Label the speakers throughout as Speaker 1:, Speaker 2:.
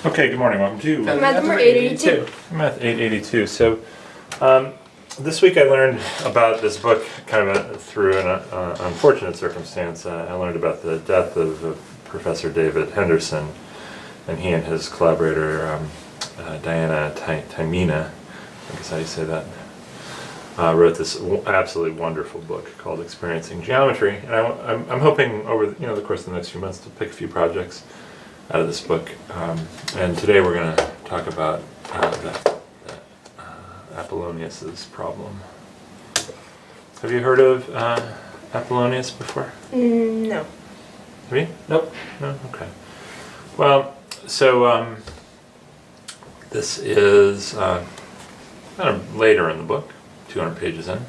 Speaker 1: Okay, good morning. Welcome to
Speaker 2: FamilyMath882.
Speaker 1: FamilyMath882. So, this week I learned about this book kind of through an unfortunate circumstance. I learned about the death of Professor David Henderson, and he and his collaborator Diana Taimina, I guess how you say that, wrote this absolutely wonderful book called Experiencing Geometry. And I'm hoping over the course of the next few months to pick a few projects out of this book, and today we're going to talk about Apollonius's problem. Have you heard of Apollonius before?
Speaker 2: No.
Speaker 1: Have you?
Speaker 2: Nope.
Speaker 1: No? Okay. Well, so this is kind of later in the book, 200 pages in,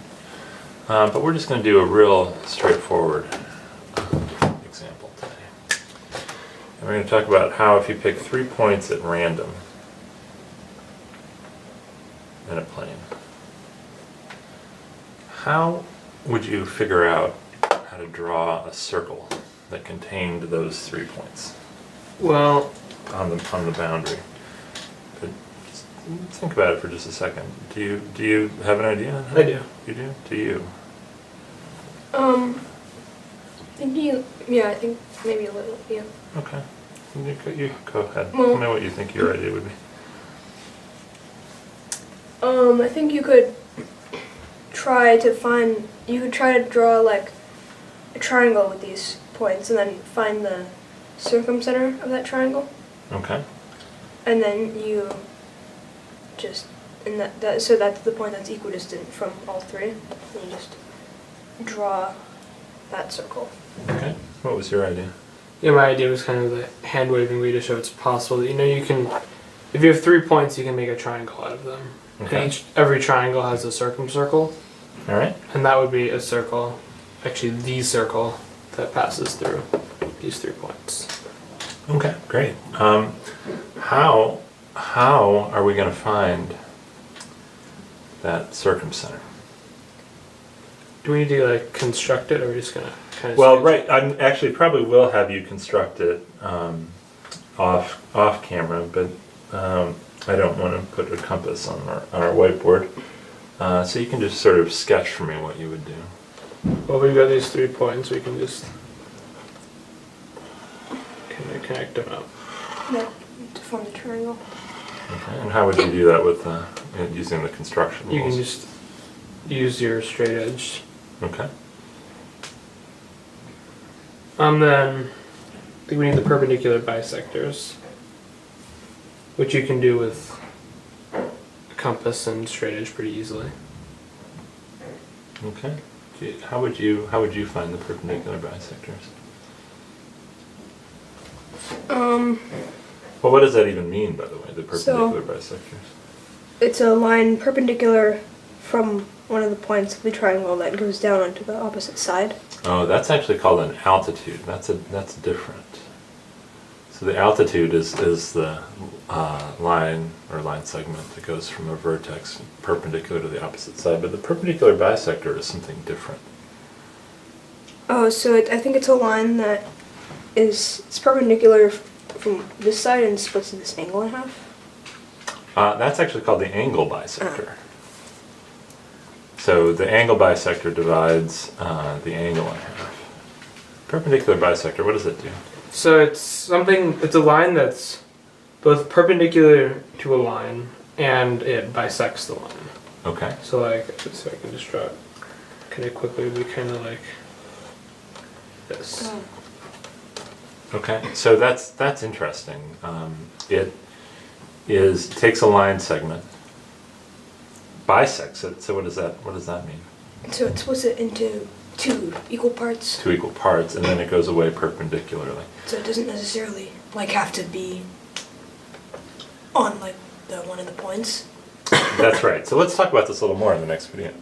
Speaker 1: but we're just going to do a real straightforward example today. And we're going to talk about how if you pick 3 points at random in a plane, how would you figure out how to draw a circle that contained those 3 points?
Speaker 2: Well,
Speaker 1: on the boundary. But just think about it for just a second. Do you have an idea?
Speaker 2: I do.
Speaker 1: You do? Do you?
Speaker 2: I think maybe a little, yeah.
Speaker 1: Okay. You go ahead.
Speaker 2: Well,
Speaker 1: Tell me what you think your idea would be.
Speaker 2: I think you could try to draw like a triangle with these points and then find the circumcenter of that triangle.
Speaker 1: Okay.
Speaker 2: And then you just, so that's the point that's equidistant from all three. And you just draw that circle.
Speaker 1: Okay. What was your idea?
Speaker 3: Yeah, my idea was kind of the hand waving way to show it's possible that, you can, if you have 3 points, you can make a triangle out of them.
Speaker 1: Okay.
Speaker 3: And every triangle has a circumcircle,
Speaker 1: All right.
Speaker 3: and that would be a circle, actually the circle that passes through these 3 points.
Speaker 1: Okay. Great. How are we going to find that circumcenter?
Speaker 3: Do we need to construct it, or are we just gonna kind of?
Speaker 1: Well, right. I actually probably will have you construct it off camera, but I don't want to put a compass on our whiteboard. So you can just sort of sketch for me what you would do.
Speaker 3: Well, we've got these 3 points. We can just connect them up.
Speaker 2: Yeah, to form the triangle.
Speaker 1: Okay. And how would you do that with using the construction rules?
Speaker 3: You can just use your straight edge.
Speaker 1: Okay.
Speaker 3: Then I think we need the perpendicular bisectors, which you can do with a compass and straight edge pretty easily.
Speaker 1: Okay. How would you find the perpendicular bisectors? Well, what does that even mean, by the way? The perpendicular bisectors.
Speaker 2: It's a line perpendicular from one of the points of the triangle that goes down onto the opposite side.
Speaker 1: Oh, that's actually called an altitude. That's different. So the altitude is the line or line segment that goes from a vertex perpendicular to the opposite side. But the perpendicular bisector is something different.
Speaker 2: Oh, so I think it's a line that it's perpendicular from this side and splits this angle in half.
Speaker 1: That's actually called the angle bisector. So the angle bisector divides the angle in half. Perpendicular bisector, what does it do?
Speaker 3: So it's a line that's both perpendicular to a line and it bisects the line.
Speaker 1: Okay.
Speaker 3: So I can just draw it kind of quickly. It'd be kind of like this.
Speaker 1: Okay. So that's interesting. It takes a line segment, bisects it. So what does that mean?
Speaker 2: So it splits it into 2 equal parts.
Speaker 1: 2 equal parts, and then it goes away perpendicularly.
Speaker 2: So it doesn't necessarily have to be on the one of the points.
Speaker 1: That's right. So let's talk about this a little more in the next video.